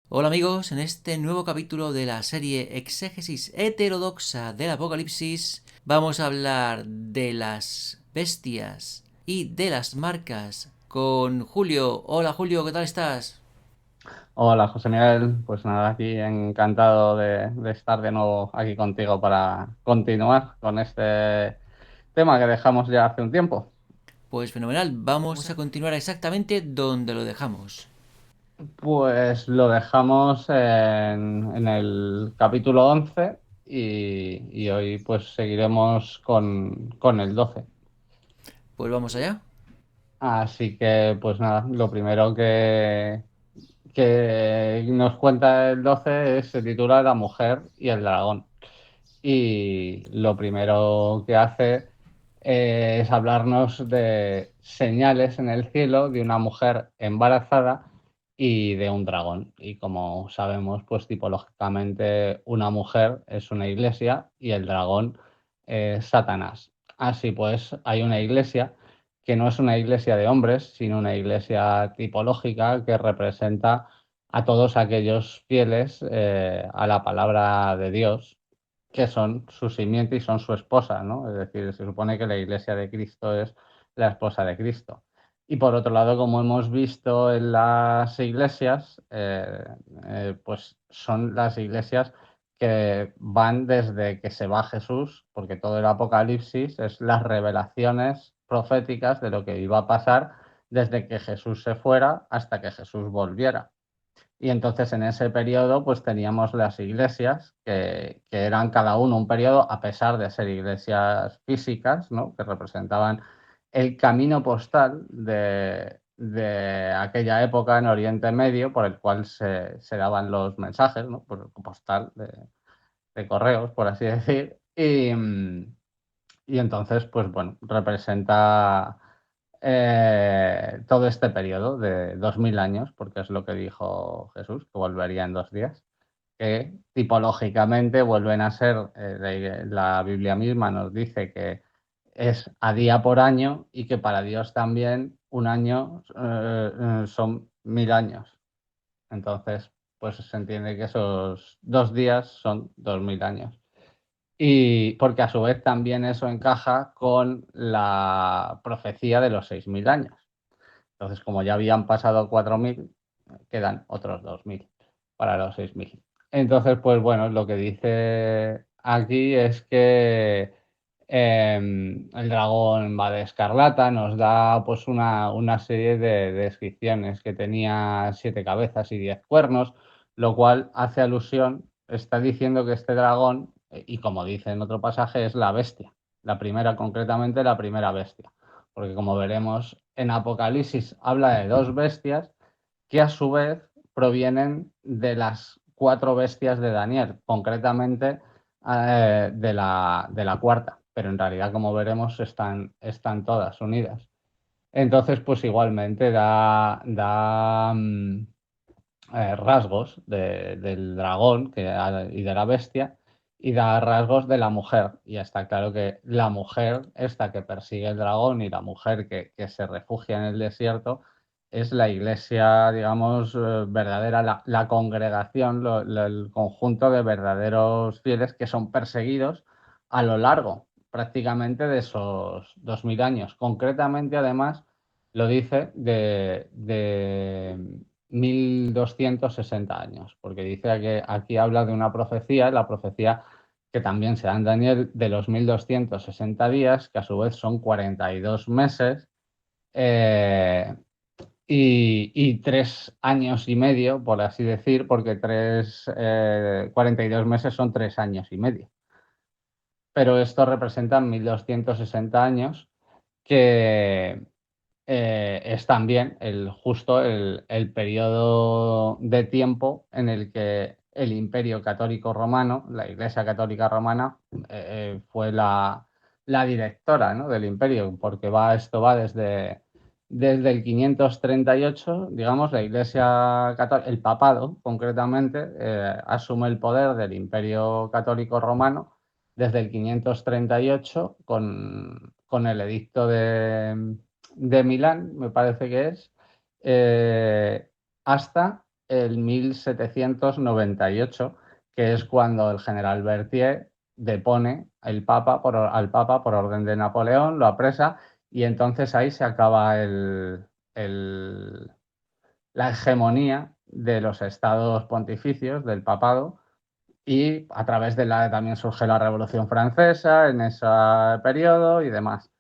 Hola amigos, en este nuevo capítulo de la serie Exégesis heterodoxa del Apocalipsis vamos a hablar de las bestias y de las marcas con Julio. Hola Julio, ¿qué tal estás? Hola José Miguel, pues nada, aquí encantado de estar de nuevo aquí contigo para continuar con este tema que dejamos ya hace un tiempo. Pues fenomenal, vamos a continuar exactamente donde lo dejamos. Pues lo dejamos en el capítulo 11 y hoy pues seguiremos con el 12. Pues vamos allá. Así que pues nada, lo primero que nos cuenta el 12 se titula La mujer y el dragón. Y lo primero que hace es hablarnos de señales en el cielo de una mujer embarazada y de un dragón. Y como sabemos, pues tipológicamente una mujer es una iglesia y el dragón es Satanás. Así pues, hay una iglesia que no es una iglesia de hombres, sino una iglesia tipológica que representa a todos aquellos fieles a la palabra de Dios, que son su simiente y son su esposa, ¿no? Es decir, se supone que la iglesia de Cristo es la esposa de Cristo. Y por otro lado, como hemos visto en las iglesias, pues son las iglesias que van desde que se va Jesús, porque todo el Apocalipsis es las revelaciones proféticas de lo que iba a pasar desde que Jesús se fuera hasta que Jesús volviera. Y entonces en ese periodo pues teníamos las iglesias que eran cada uno un periodo, a pesar de ser iglesias físicas, ¿no? Que representaban el camino postal de aquella época en Oriente Medio por el cual se daban los mensajes, ¿no? Por postal de correos, por así decir. Y entonces, pues bueno, representa todo este periodo de 2000 años, porque es lo que dijo Jesús, que volvería en 2 días, que tipológicamente vuelven a ser, la Biblia misma nos dice que es a día por año y que para Dios también un año son 1000 años. Entonces, pues se entiende que esos 2 días son 2000 años. Y porque a su vez también eso encaja con la profecía de los 6000 años. Entonces, como ya habían pasado 4000, quedan otros 2000 para los 6000. Entonces, pues bueno, lo que dice aquí es que el dragón va de escarlata, nos da pues una serie de descripciones que tenía 7 cabezas y 10 cuernos, lo cual hace alusión, está diciendo que este dragón, y como dice en otro pasaje, es la bestia, la primera, concretamente la primera bestia, porque como veremos en Apocalipsis habla de dos bestias que a su vez provienen de las cuatro bestias de Daniel, concretamente de la cuarta, pero en realidad, como veremos, están todas unidas. Entonces, pues igualmente da rasgos del dragón y de la bestia, y da rasgos de la mujer. Y está claro que la mujer, esta que persigue el dragón, y la mujer que se refugia en el desierto, es la iglesia, digamos, verdadera, la congregación, el conjunto de verdaderos fieles que son perseguidos a lo largo prácticamente de esos 2000 años. Concretamente, además, lo dice de 1260 años, porque dice que aquí habla de una profecía, la profecía que también se da en Daniel, de los 1260 días, que a su vez son 42 meses, y 3 años y medio, por así decir, porque 42 meses son 3 años y medio. Pero esto representa 1260 años, que es también justo el periodo de tiempo en el que el Imperio Católico Romano, la Iglesia Católica Romana, fue la directora, ¿no?, del imperio, porque esto va desde el 538, digamos, la Iglesia Católica, el papado concretamente, asume el poder del Imperio Católico Romano desde el 538 con el edicto de Milán, me parece que es, hasta el 1798, que es cuando el general Berthier depone al Papa por orden de Napoleón, lo apresa y entonces ahí se acaba el- la hegemonía de los estados pontificios, del papado, y a través de la también surge la Revolución Francesa en ese periodo y demás.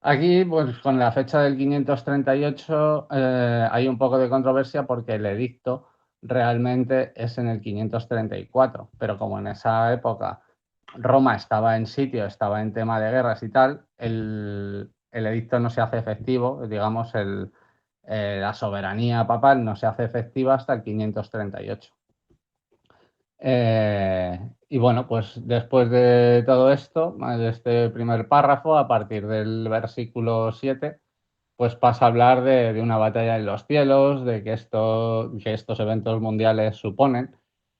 Aquí, pues con la fecha del 538 hay un poco de controversia porque el edicto realmente es en el 534, pero como en esa época Roma estaba en sitio, estaba en tema de guerras y tal, el edicto no se hace efectivo, digamos, la soberanía papal no se hace efectiva hasta el 538. Y bueno, pues después de todo esto, de este primer párrafo, a partir del versículo 7, pues pasa a hablar de una batalla en los cielos, de que estos eventos mundiales suponen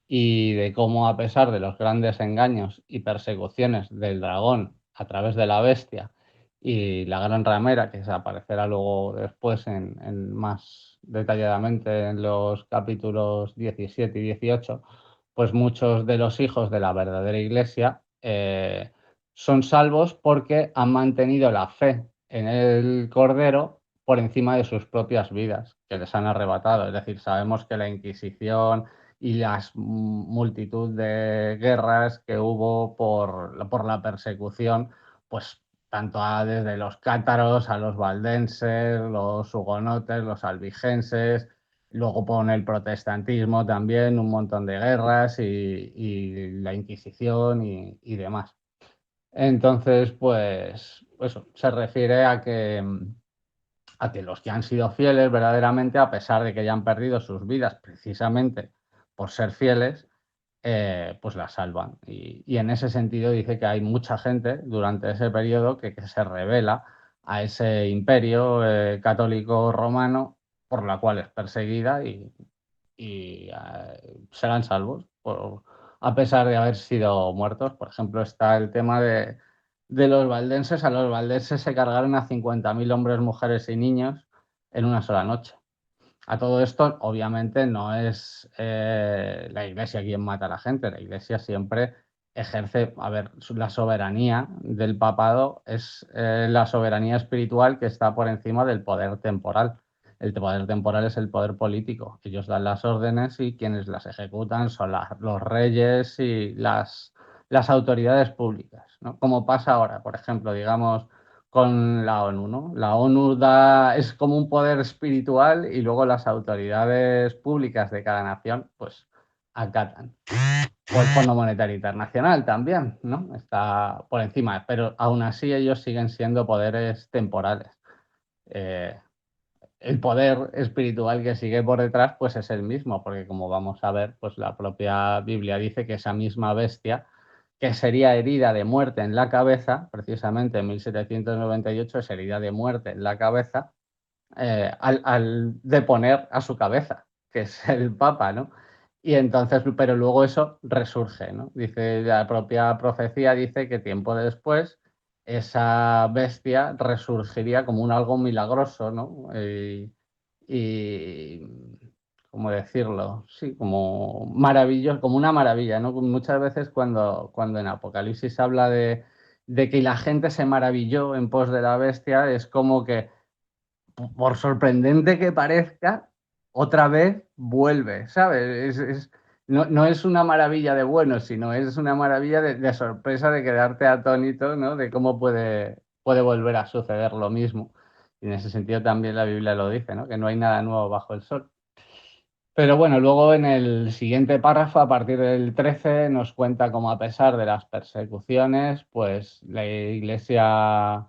y de cómo a pesar de los grandes engaños y persecuciones del dragón a través de la bestia y la gran ramera, que se aparecerá luego después más detalladamente en los capítulos 17 y 18, pues muchos de los hijos de la verdadera iglesia son salvos porque han mantenido la fe en el Cordero por encima de sus propias vidas, que les han arrebatado. Es decir, sabemos que la Inquisición y las multitud de guerras que hubo por la persecución, pues desde los cátaros a los valdenses, los hugonotes, los albigenses, luego pone el protestantismo también, un montón de guerras y la Inquisición y demás. Entonces, pues eso se refiere a que los que han sido fieles verdaderamente, a pesar de que ya han perdido sus vidas precisamente por ser fieles, pues las salvan. Y en ese sentido dice que hay mucha gente durante ese periodo que se revela a ese imperio católico romano por la cual es perseguida y serán salvos a pesar de haber sido muertos. Por ejemplo, está el tema de los valdenses. A los valdenses se cargaron a 50.000 hombres, mujeres y niños en una sola noche. A todo esto, obviamente, no es la Iglesia quien mata a la gente. La Iglesia siempre ejerce, a ver, la soberanía del papado es la soberanía espiritual que está por encima del poder temporal. El poder temporal es el poder político. Ellos dan las órdenes y quienes las ejecutan son los reyes y las autoridades públicas, ¿no? Como pasa ahora, por ejemplo, digamos con la ONU, ¿no? La ONU es como un poder espiritual y luego las autoridades públicas de cada nación, pues, acatan. O el Fondo Monetario Internacional también, ¿no? Está por encima, pero aún así ellos siguen siendo poderes temporales. Eh, el poder espiritual que sigue por detrás, pues es el mismo, porque como vamos a ver, pues la propia Biblia dice que esa misma bestia que sería herida de muerte en la cabeza, precisamente en 1798 es herida de muerte en la cabeza, al deponer a su cabeza, que es el Papa, ¿no? Y entonces, pero luego eso resurge, ¿no? Dice, la propia profecía dice que tiempo después esa bestia resurgiría como un algo milagroso, ¿no? Y ¿cómo decirlo? Sí, como maravilloso, como una maravilla, ¿no? Muchas veces cuando en Apocalipsis habla de que la gente se maravilló en pos de la bestia, es como que por sorprendente que parezca, otra vez vuelve, ¿sabes? No es una maravilla de bueno, sino es una maravilla de sorpresa, de quedarte atónito, ¿no? De cómo puede volver a suceder lo mismo. Y en ese sentido también la Biblia lo dice, ¿no? Que no hay nada nuevo bajo el sol. Pero bueno, luego en el siguiente párrafo, a partir del 13, nos cuenta cómo a pesar de las persecuciones, pues la Iglesia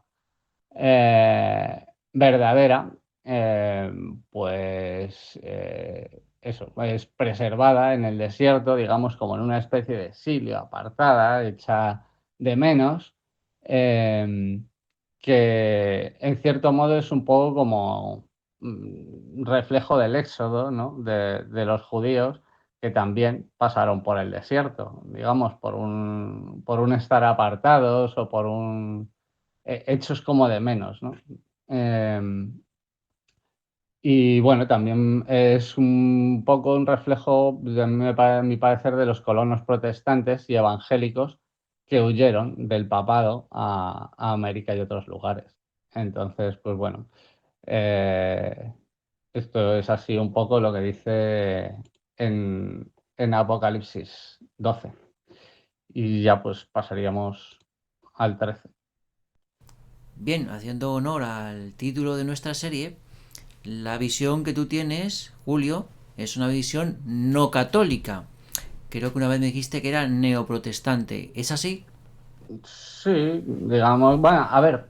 verdadera, eh, pues eso, es preservada en el desierto, digamos, como en una especie de exilio, apartada, hecha de menos, eh, que en cierto modo es un poco como reflejo del éxodo, ¿no? de los judíos que también pasaron por el desierto, digamos, por un estar apartados o por hechos como de menos, ¿no? Eh, Y bueno, también es un poco un reflejo, a mi parecer, de los colonos protestantes y evangélicos que huyeron del papado a América y otros lugares. Entonces, pues bueno, eh, esto es así un poco lo que dice en Apocalipsis 12. Y ya pues pasaríamos al 13. Bien, haciendo honor al título de nuestra serie, la visión que tú tienes, Julio, es una visión no católica. Creo que una vez me dijiste que era neoprotestante. ¿Es así? Sí, digamos, bueno, a ver,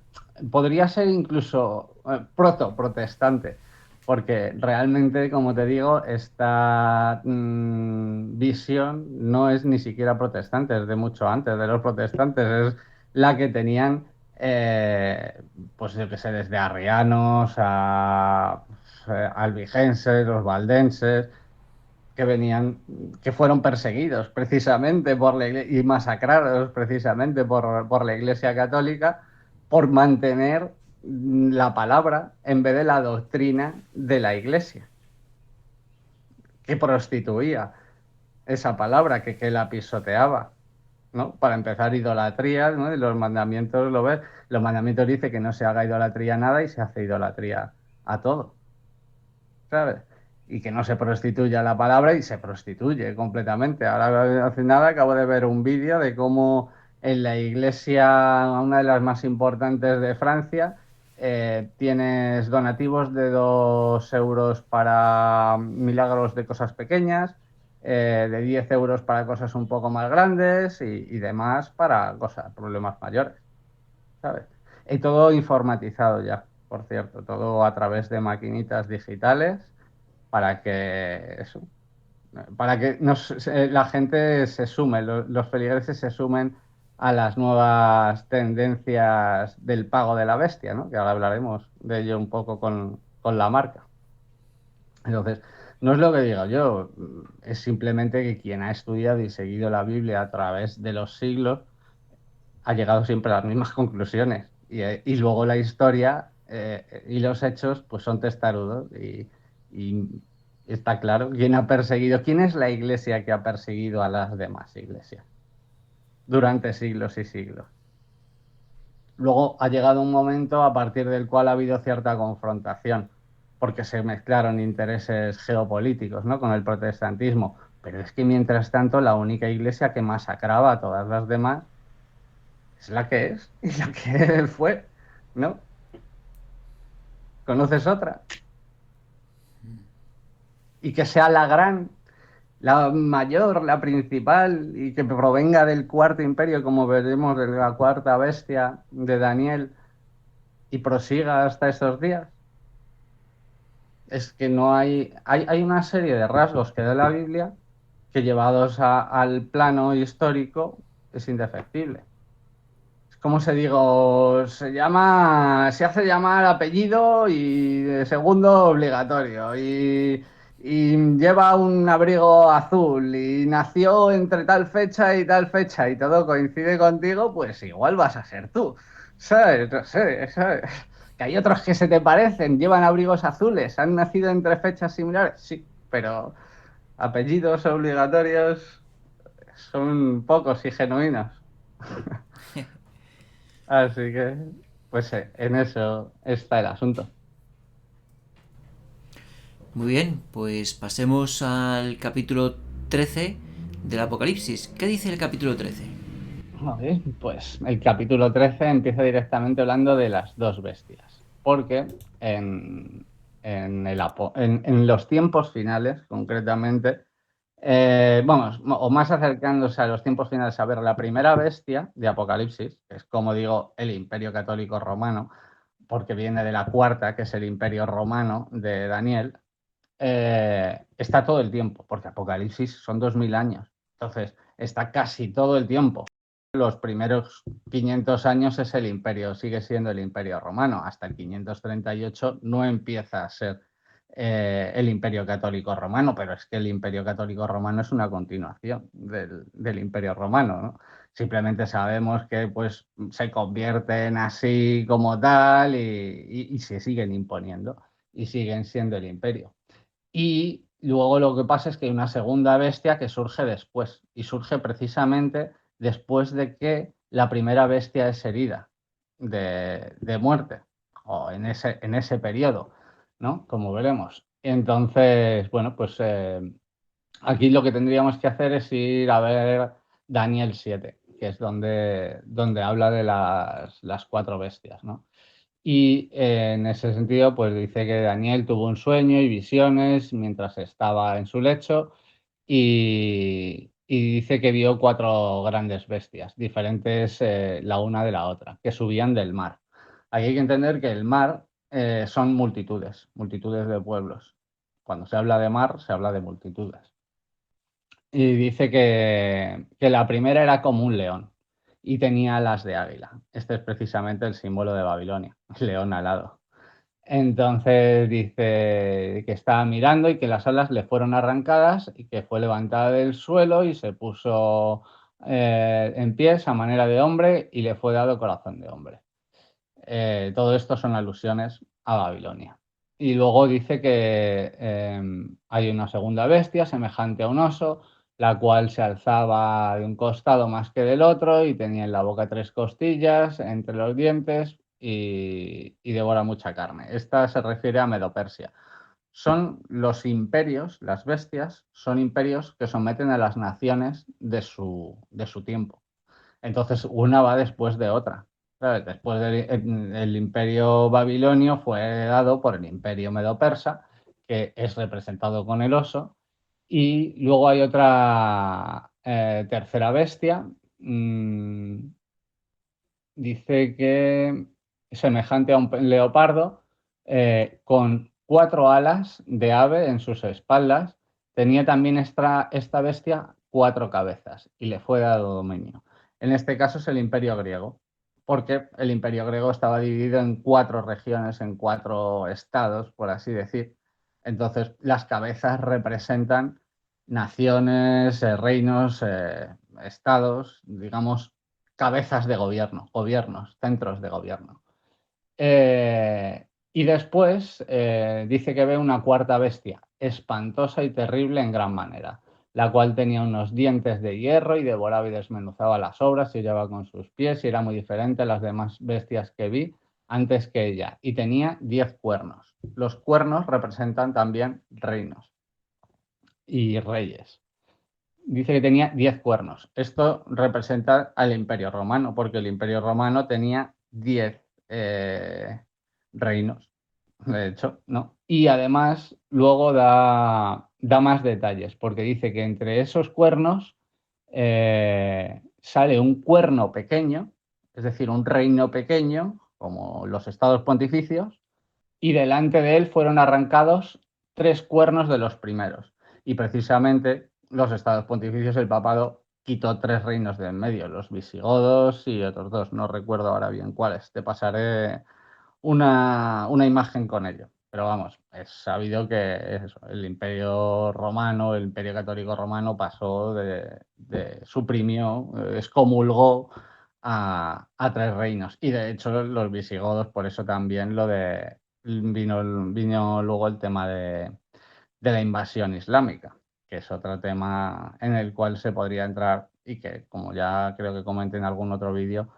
podría ser incluso proto-protestante, porque realmente, como te digo, esta visión no es ni siquiera protestante, es de mucho antes de los protestantes, es la que tenían, pues yo qué sé, desde arrianos a albigenses, los valdenses que venían, que fueron perseguidos precisamente por la y masacrados precisamente por la Iglesia Católica por mantener la palabra en vez de la doctrina de la Iglesia, que prostituía esa palabra, que la pisoteaba. ¿No? Para empezar, idolatría, ¿no? Y los mandamientos, lo ves, los mandamientos dicen que no se haga idolatría a nada y se hace idolatría a todo. ¿Sabes? Y que no se prostituya la palabra y se prostituye completamente. Ahora, hace nada, acabo de ver un vídeo de cómo en la iglesia, una de las más importantes de Francia, tienes donativos de 2 euros para milagros de cosas pequeñas, de 10 euros para cosas un poco más grandes y demás para cosas, problemas mayores, ¿sabes? Y todo informatizado ya, por cierto, todo a través de maquinitas digitales para que eso, para que la gente se sume, los feligreses se sumen a las nuevas tendencias del pago de la bestia, ¿no? Que ahora hablaremos de ello un poco con la marca. Entonces, no es lo que digo yo, es simplemente que quien ha estudiado y seguido la Biblia a través de los siglos ha llegado siempre a las mismas conclusiones. Y luego la historia y los hechos pues son testarudos y está claro quién ha perseguido, quién es la iglesia que ha perseguido a las demás iglesias durante siglos y siglos. Luego ha llegado un momento a partir del cual ha habido cierta confrontación, porque se mezclaron intereses geopolíticos, ¿no? Con el protestantismo. Pero es que mientras tanto la única iglesia que masacraba a todas las demás es la que es y la que fue, ¿no? ¿Conoces otra? Y que sea la gran, la mayor, la principal y que provenga del cuarto imperio, como veremos de la cuarta bestia de Daniel y prosiga hasta estos días. Es que no hay una serie de rasgos que da la Biblia que llevados al plano histórico es indefectible. ¿Cómo se digo? Se hace llamar apellido y de segundo obligatorio. Y lleva un abrigo azul y nació entre tal fecha y tal fecha y todo coincide contigo, pues igual vas a ser tú. ¿Sabes? No sé, ¿sabes? Que hay otros que se te parecen, llevan abrigos azules, han nacido entre fechas similares, sí, pero apellidos obligatorios son pocos y genuinos. Así que, pues en eso está el asunto. Muy bien, pues pasemos al capítulo 13 del Apocalipsis. ¿Qué dice el capítulo 13? A ver, pues el capítulo 13 empieza directamente hablando de las dos bestias, porque en los tiempos finales, concretamente, vamos, o más acercándose a los tiempos finales a ver la primera bestia de Apocalipsis, que es como digo el Imperio Católico Romano, porque viene de la cuarta, que es el Imperio Romano de Daniel, está todo el tiempo, porque Apocalipsis son 2000 años. Entonces, está casi todo el tiempo. Los primeros 500 años es el imperio, sigue siendo el imperio romano. Hasta el 538 no empieza a ser el imperio católico romano, pero es que el imperio católico romano es una continuación del imperio romano, ¿no? Simplemente sabemos que pues, se convierten así como tal y se siguen imponiendo. y siguen siendo el imperio. Y luego lo que pasa es que hay una segunda bestia que surge después, y surge precisamente después de que la primera bestia es herida de muerte, o en ese periodo, ¿no? Como veremos. Entonces, bueno, pues aquí lo que tendríamos que hacer es ir a ver Daniel 7, que es donde habla de las cuatro bestias, ¿no? Y en ese sentido, pues dice que Daniel tuvo un sueño y visiones mientras estaba en su lecho y dice que vio cuatro grandes bestias, diferentes la una de la otra, que subían del mar. Aquí hay que entender que el mar son multitudes, multitudes de pueblos. Cuando se habla de mar, se habla de multitudes. Y dice que la primera era como un león y tenía alas de águila. Este es precisamente el símbolo de Babilonia, el león alado. Entonces dice que estaba mirando y que las alas le fueron arrancadas y que fue levantada del suelo y se puso en pies a manera de hombre y le fue dado corazón de hombre. Todo esto son alusiones a Babilonia. Y luego dice que hay una segunda bestia semejante a un oso, la cual se alzaba de un costado más que del otro y tenía en la boca tres costillas entre los dientes y devora mucha carne. Esta se refiere a Medopersia. Son los imperios, las bestias, son imperios que someten a las naciones de su tiempo. Entonces, una va después de otra. ¿Sabes? Después del imperio babilonio fue dado por el imperio medo-persa, que es representado con el oso, y luego hay otra tercera bestia, dice que semejante a un leopardo, con cuatro alas de ave en sus espaldas, tenía también esta bestia cuatro cabezas y le fue dado dominio. En este caso es el imperio griego, porque el imperio griego estaba dividido en cuatro regiones, en cuatro estados, por así decir. Entonces, las cabezas representan naciones, reinos, estados, digamos, cabezas de gobierno, gobiernos, centros de gobierno. Y después dice que ve una cuarta bestia, espantosa y terrible en gran manera, la cual tenía unos dientes de hierro y devoraba y desmenuzaba las obras y llevaba con sus pies y era muy diferente a las demás bestias que vi antes que ella. Y tenía 10 cuernos. Los cuernos representan también reinos y reyes. Dice que tenía 10 cuernos. Esto representa al Imperio Romano, porque el Imperio Romano tenía 10 reinos, de hecho, ¿no? Y además luego da más detalles, porque dice que entre esos cuernos sale un cuerno pequeño, es decir, un reino pequeño, como los estados pontificios, y delante de él fueron arrancados tres cuernos de los primeros. Y precisamente los estados pontificios, el papado quitó tres reinos de en medio, los visigodos y otros dos, no recuerdo ahora bien cuáles. Te pasaré una imagen con ello. Pero vamos, es sabido que es eso, el imperio romano, el imperio católico romano pasó suprimió, excomulgó a tres reinos. Y de hecho los visigodos, por eso también vino luego el tema de la invasión islámica, que es otro tema en el cual se podría entrar y que, como ya creo que comenté en algún otro vídeo,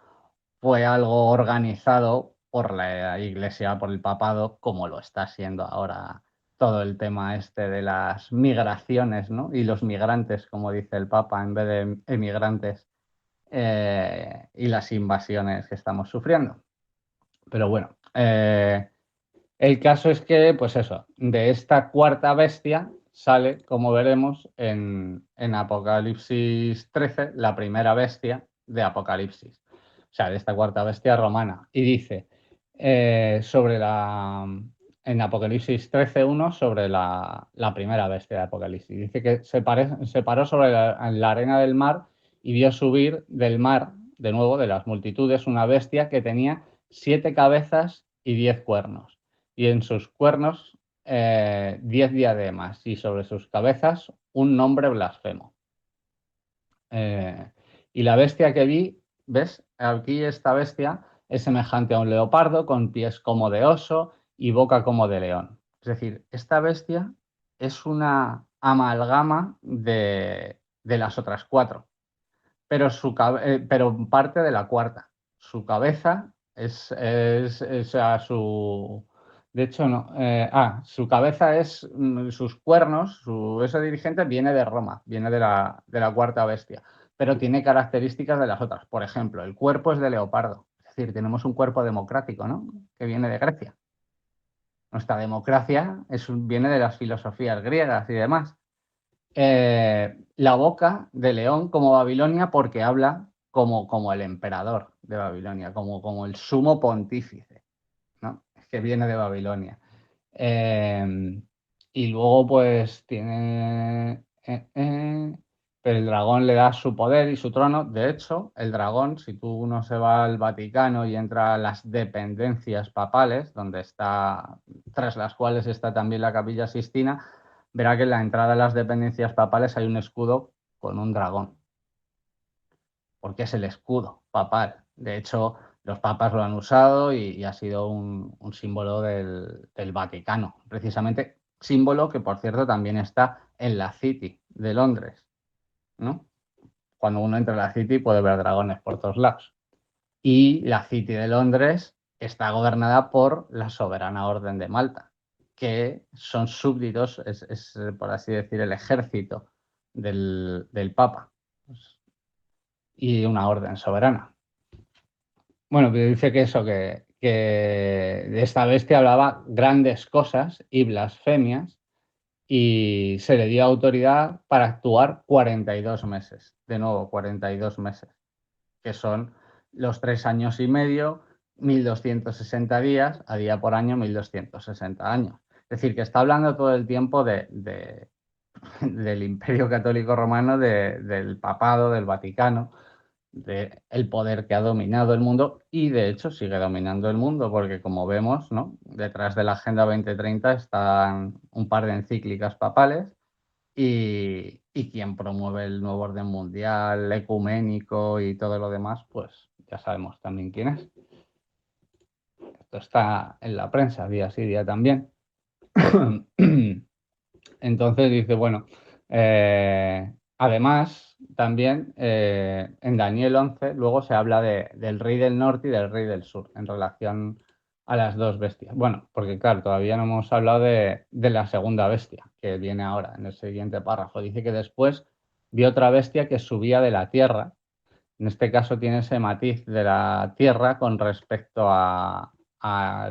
fue algo organizado por la Iglesia, por el papado, como lo está siendo ahora todo el tema este de las migraciones, ¿no? Y los migrantes, como dice el Papa, en vez de emigrantes, y las invasiones que estamos sufriendo. Pero bueno, el caso es que, pues eso, de esta cuarta bestia sale, como veremos, en Apocalipsis 13, la primera bestia de Apocalipsis. O sea, de esta cuarta bestia romana. Y dice en Apocalipsis 13:1 sobre la primera bestia de Apocalipsis. Dice que se paró sobre la arena del mar y vio subir del mar, de nuevo, de las multitudes, una bestia que tenía 7 cabezas y 10 cuernos y en sus cuernos 10 diademas y sobre sus cabezas un nombre blasfemo. Y la bestia que vi, ¿ves? Aquí esta bestia es semejante a un leopardo con pies como de oso y boca como de león. Es decir, esta bestia es una amalgama de las otras cuatro, pero, pero parte de la cuarta. Su cabeza o sea, de hecho, no. Su cabeza es, sus cuernos, ese dirigente viene de Roma, viene de la cuarta bestia, pero tiene características de las otras. Por ejemplo, el cuerpo es de leopardo. Es decir, tenemos un cuerpo democrático, ¿no? Que viene de Grecia. Nuestra democracia viene de las filosofías griegas y demás. La boca de león como Babilonia porque habla como el emperador de Babilonia, como el sumo pontífice, ¿no? Es que viene de Babilonia. Y luego pues tiene... pero el dragón le da su poder y su trono. De hecho, el dragón, si tú uno se va al Vaticano y entra a las dependencias papales, donde está, tras las cuales está también la Capilla Sistina, verá que en la entrada a las dependencias papales hay un escudo con un dragón, porque es el escudo papal. De hecho, los papas lo han usado y ha sido un símbolo del Vaticano, precisamente símbolo que, por cierto, también está en la City de Londres, ¿no? Cuando uno entra a la City puede ver dragones por todos lados. Y la City de Londres está gobernada por la Soberana Orden de Malta, que son súbditos, es por así decir, el ejército del Papa y una orden soberana. Bueno, pero dice que eso, que de esta bestia hablaba grandes cosas y blasfemias y se le dio autoridad para actuar 42 meses. De nuevo, 42 meses, que son los 3 años y medio, 1260 días, a día por año, 1260 años. Es decir, que está hablando todo el tiempo del Imperio Católico Romano, del Papado, del Vaticano, del poder que ha dominado el mundo y de hecho sigue dominando el mundo porque como vemos, ¿no? Detrás de la Agenda 2030 están un par de encíclicas papales y quien promueve el nuevo orden mundial, ecuménico y todo lo demás, pues ya sabemos también quién es. Esto está en la prensa día sí, día también. Entonces dice, bueno, además también en Daniel 11 luego se habla del rey del norte y del rey del sur en relación a las dos bestias. Bueno, porque claro, todavía no hemos hablado de la segunda bestia que viene ahora en el siguiente párrafo. Dice que después vio otra bestia que subía de la tierra. En este caso tiene ese matiz de la tierra con respecto a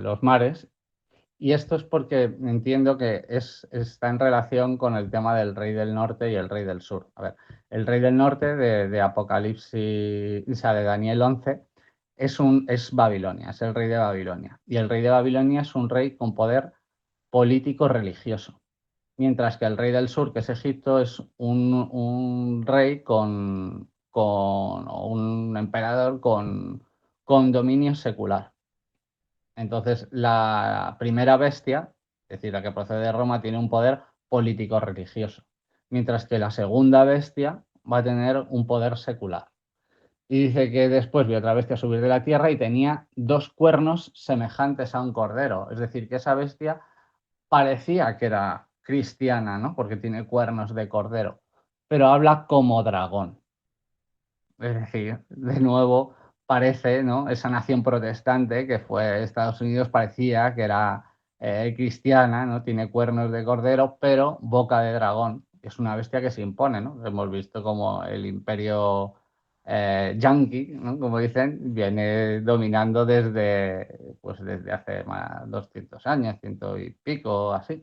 los mares y esto es porque entiendo que está en relación con el tema del rey del norte y el rey del sur. A ver, el rey del norte de Apocalipsis, o sea, de Daniel 11, es Babilonia, es el rey de Babilonia. Y el rey de Babilonia es un rey con poder político religioso. Mientras que el rey del sur, que es Egipto, es un rey o un emperador con dominio secular. Entonces, la primera bestia, es decir, la que procede de Roma, tiene un poder político-religioso, mientras que la segunda bestia va a tener un poder secular. Y dice que después vio otra bestia subir de la tierra y tenía dos cuernos semejantes a un cordero. Es decir, que esa bestia parecía que era cristiana, ¿no? Porque tiene cuernos de cordero, pero habla como dragón. Es decir, de nuevo parece, ¿no? Esa nación protestante que fue Estados Unidos parecía que era cristiana, ¿no? Tiene cuernos de cordero, pero boca de dragón. Es una bestia que se impone, ¿no? Hemos visto como el imperio yanqui, ¿no? Como dicen, viene dominando desde hace más 200 años, ciento y pico, así.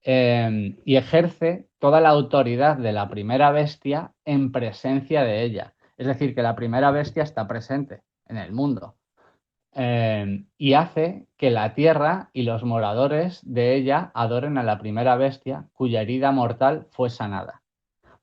Y ejerce toda la autoridad de la primera bestia en presencia de ella. Es decir, que la primera bestia está presente en el mundo y hace que la tierra y los moradores de ella adoren a la primera bestia cuya herida mortal fue sanada.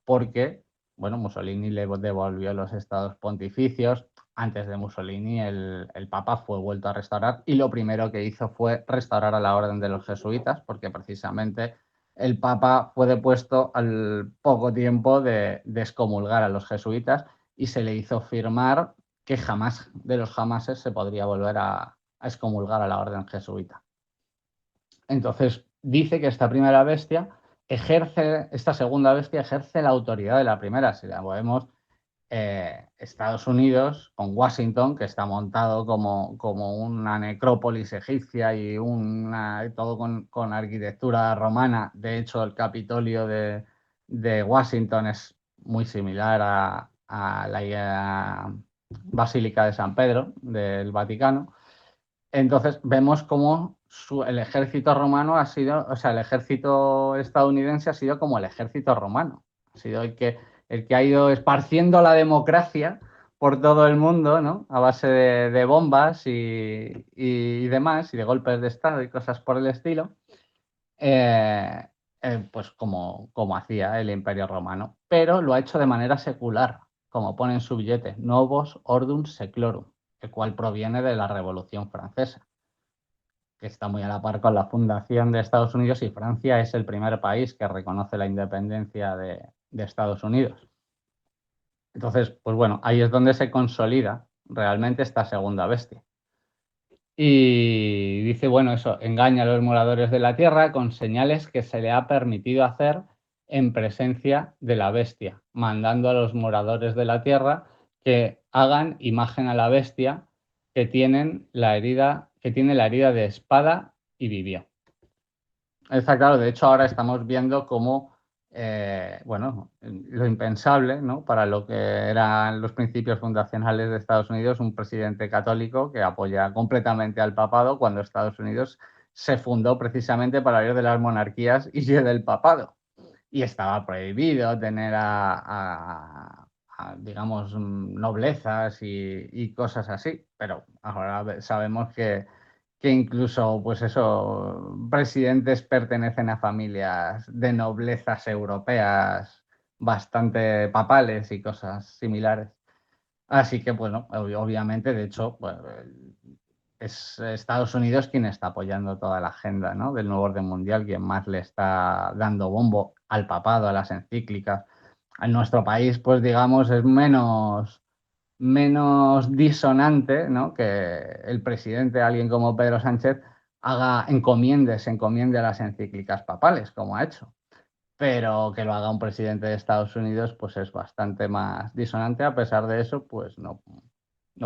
Porque, bueno, Mussolini le devolvió los estados pontificios. Antes de Mussolini, el Papa fue vuelto a restaurar y lo primero que hizo fue restaurar a la orden de los jesuitas, porque precisamente el Papa fue depuesto al poco tiempo de excomulgar a los jesuitas y se le hizo firmar que jamás de los jamases se podría volver a excomulgar a la orden jesuita. Entonces, dice que esta primera bestia esta segunda bestia ejerce la autoridad de la primera. Si la vemos, Estados Unidos con Washington, que está montado como una necrópolis egipcia y todo con arquitectura romana. De hecho, el Capitolio de Washington es muy similar a la Basílica de San Pedro del Vaticano. Entonces vemos cómo el ejército romano ha sido, o sea, el ejército estadounidense ha sido como el ejército romano. Ha sido el que ha ido esparciendo la democracia por todo el mundo, ¿no? A base de bombas y demás, y de golpes de Estado y cosas por el estilo, eh, pues como hacía el Imperio Romano. Pero lo ha hecho de manera secular, como pone en su billete, Novus Ordum Seclorum, el cual proviene de la Revolución Francesa, que está muy a la par con la fundación de Estados Unidos, y Francia es el primer país que reconoce la independencia de Estados Unidos. Entonces, pues bueno, ahí es donde se consolida realmente esta segunda bestia. Y dice, bueno, eso, engaña a los moradores de la tierra con señales que se le ha permitido hacer en presencia de la bestia, mandando a los moradores de la tierra que hagan imagen a la bestia que tiene la herida de espada y vivió. Está claro, de hecho ahora estamos viendo cómo, bueno, lo impensable, ¿no? Para lo que eran los principios fundacionales de Estados Unidos, un presidente católico que apoya completamente al papado, cuando Estados Unidos se fundó precisamente para huir de las monarquías y del papado. Y estaba prohibido tener digamos, noblezas y cosas así, pero ahora sabemos que incluso, pues eso, presidentes pertenecen a familias de noblezas europeas bastante papales y cosas similares. Así que, bueno, obviamente, de hecho, pues, es Estados Unidos quien está apoyando toda la agenda, ¿no?, del nuevo orden mundial, quien más le está dando bombo al papado, a las encíclicas. En nuestro país, pues digamos, es menos disonante, ¿no?, que el presidente, alguien como Pedro Sánchez, se encomiende a las encíclicas papales, como ha hecho. Pero que lo haga un presidente de Estados Unidos, pues es bastante más disonante. A pesar de eso, pues no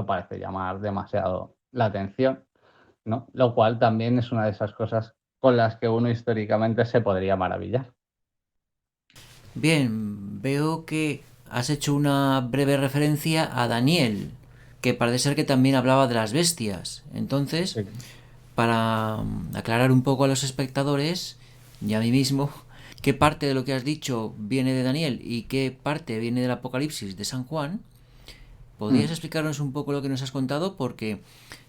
parece llamar demasiado la atención, ¿no? Lo cual también es una de esas cosas con las que uno históricamente se podría maravillar. Bien, veo que has hecho una breve referencia a Daniel, que parece ser que también hablaba de las bestias. Entonces, Sí. para aclarar un poco a los espectadores y a mí mismo, qué parte de lo que has dicho viene de Daniel y qué parte viene del Apocalipsis de San Juan, ¿podrías Mm. explicarnos un poco lo que nos has contado? Porque,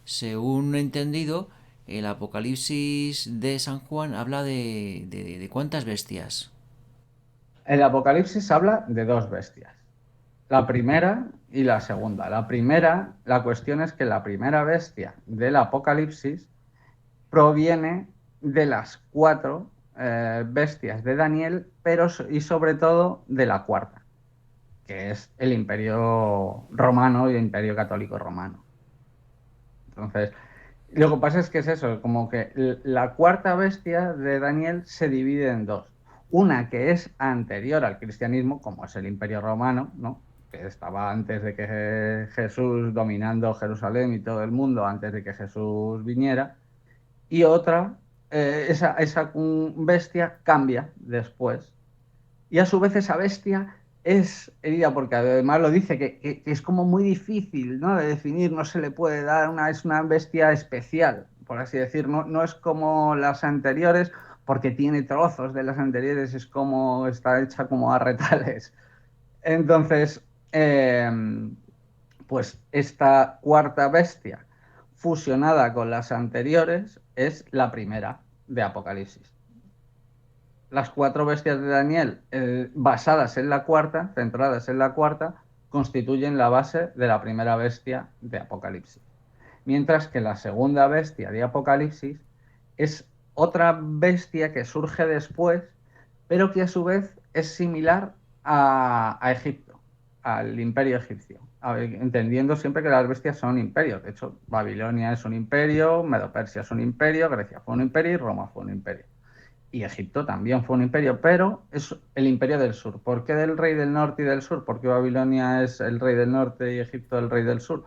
según he entendido, el Apocalipsis de San Juan habla de cuántas bestias. El Apocalipsis habla de dos bestias, la primera y la segunda. La primera, la cuestión es que la primera bestia del Apocalipsis proviene de las cuatro bestias de Daniel, pero y sobre todo de la cuarta, que es el Imperio Romano y el Imperio Católico Romano. Entonces, lo que pasa es que es eso, como que la cuarta bestia de Daniel se divide en dos. Una que es anterior al cristianismo, como es el Imperio Romano, ¿no?, que estaba antes de que Jesús, dominando Jerusalén y todo el mundo, antes de que Jesús viniera. Y otra, esa bestia cambia después. Y a su vez esa bestia es herida, porque además lo dice, que es como muy difícil, ¿no?, de definir, no se le puede dar, es una bestia especial, por así decir, no es como las anteriores, porque tiene trozos de las anteriores, es como, está hecha como a retales. Entonces, pues esta cuarta bestia, fusionada con las anteriores, es la primera de Apocalipsis. Las cuatro bestias de Daniel, basadas en la cuarta, centradas en la cuarta, constituyen la base de la primera bestia de Apocalipsis. Mientras que la segunda bestia de Apocalipsis es otra bestia que surge después, pero que a su vez es similar a Egipto, al imperio egipcio, entendiendo siempre que las bestias son imperios. De hecho, Babilonia es un imperio, Medo-Persia es un imperio, Grecia fue un imperio y Roma fue un imperio. y Egipto también fue un imperio, pero es el imperio del sur. ¿Por qué del rey del norte y del sur? ¿Por qué Babilonia es el rey del norte y Egipto el rey del sur?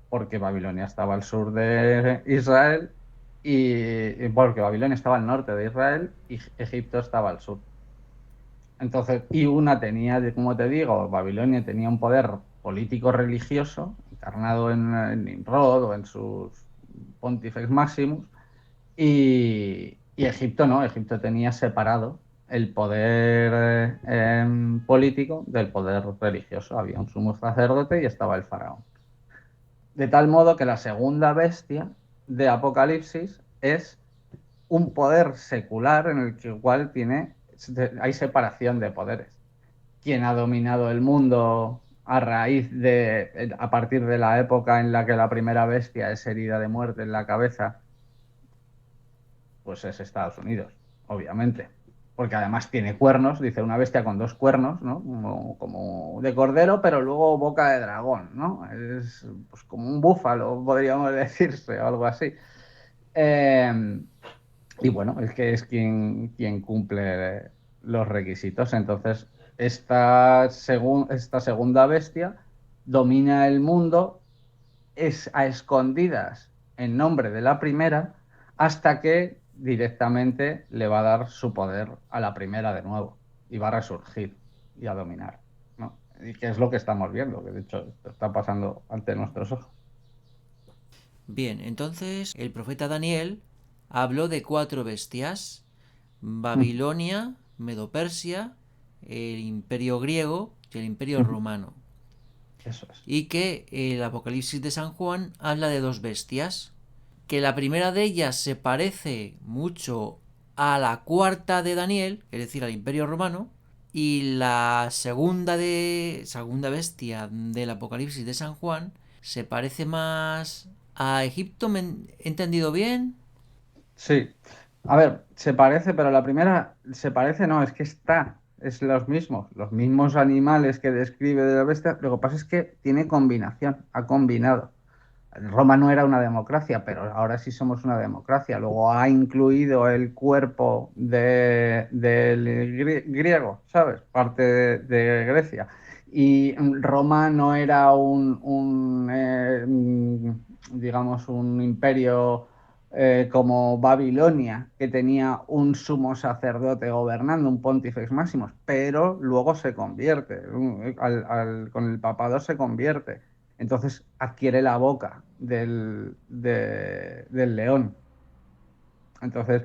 Porque Babilonia estaba al sur de Israel y porque Babilonia estaba al norte de Israel y Egipto estaba al sur. Entonces, y una tenía, como te digo, Babilonia tenía un poder político religioso encarnado en Nimrod o en sus Pontifex Maximus, y Egipto no, Egipto tenía separado el poder político del poder religioso. Había un sumo sacerdote y estaba el faraón. De tal modo que la segunda bestia de Apocalipsis es un poder secular en el que igual hay separación de poderes. Quien ha dominado el mundo a partir de la época en la que la primera bestia es herida de muerte en la cabeza, pues es Estados Unidos, obviamente. Porque además tiene cuernos, dice una bestia con dos cuernos, ¿no? Como de cordero, pero luego boca de dragón, ¿no? Es pues, como un búfalo, podríamos decirse, o algo así. Eh, y bueno, es que es quien cumple los requisitos. Entonces, esta segunda bestia domina el mundo es a escondidas en nombre de la primera hasta que directamente le va a dar su poder a la primera de nuevo y va a resurgir y a dominar, ¿no? Y que es lo que estamos viendo, que de hecho esto está pasando ante nuestros ojos. Bien, entonces el profeta Daniel habló de cuatro bestias: Mm, Babilonia, Medopersia, el imperio griego y el imperio mm, romano. eso es. Y que el Apocalipsis de San Juan habla de dos bestias, que la primera de ellas se parece mucho a la cuarta de Daniel, es decir, al imperio romano, y la segunda bestia del Apocalipsis de San Juan se parece más a Egipto. ¿Me he entendido bien? Sí. A ver, se parece, pero la primera se parece, no, es que es los mismos animales que describe de la bestia. Lo que pasa es que tiene combinación, ha combinado. Roma no era una democracia, pero ahora sí somos una democracia. Luego ha incluido el cuerpo del griego, ¿sabes? Parte de Grecia. Y Roma no era digamos, un imperio como Babilonia, que tenía un sumo sacerdote gobernando, un Pontifex Maximus, pero luego se convierte, con el papado se convierte. Entonces adquiere la boca del león. Entonces